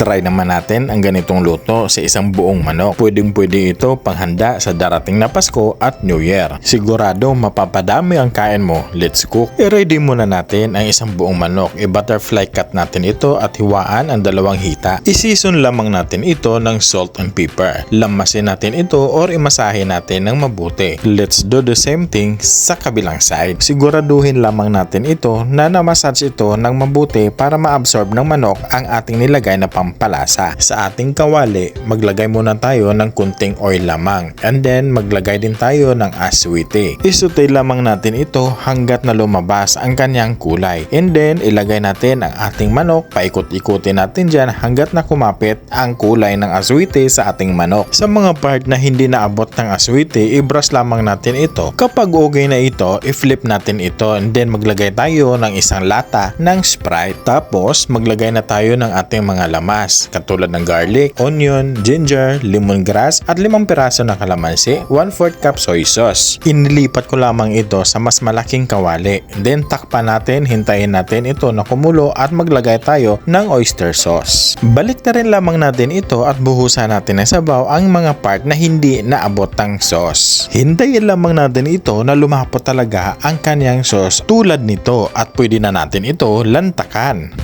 I-try naman natin ang ganitong luto sa isang buong manok. Pwedeng-pwede ito panghanda sa darating na Pasko at New Year. Sigurado mapapadami ang kain mo. Let's cook. I-ready muna natin ang isang buong manok. I-butterfly cut natin ito at hiwaan ang dalawang hita. I-season lamang natin ito ng salt and pepper. Lamasin natin ito or imasahe natin ng mabuti. Let's do the same thing sa kabilang side. Siguraduhin lamang natin ito na na-massage ito ng mabuti para ma-absorb ng manok ang ating nilagay na pampalasa. Sa ating kawali, maglagay muna tayo ng kunting oil lamang. And then, maglagay din tayo ng aswiti. Isutay lamang natin ito hanggat na lumabas ang kanyang kulay. And then, ilagay natin ang ating manok. Paikot-ikutin natin dyan hanggat na kumapit ang kulay ng aswiti sa ating manok. Sa mga part na hindi naabot ng aswiti, i-brush lamang natin ito. Kapag okay na ito, i-flip natin ito. And then, maglagay tayo ng isang lata ng Sprite. Tapos, maglagay na tayo ng ating mga lamas katulad ng garlic, onion, ginger, lemongrass at 5 piraso ng kalamansi, 1/4 cup soy sauce. Inilipat ko lamang ito sa mas malaking kawali. Then takpan natin, hintayin natin ito na kumulo at maglagay tayo ng oyster sauce. Balik na rin lamang natin ito at buhusan natin ng sabaw ang mga part na hindi naabot ng sauce. Hintayin lamang natin ito na lumapot talaga ang kanyang sauce tulad nito at pwede na natin ito lantakan.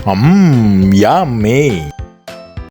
Yummy!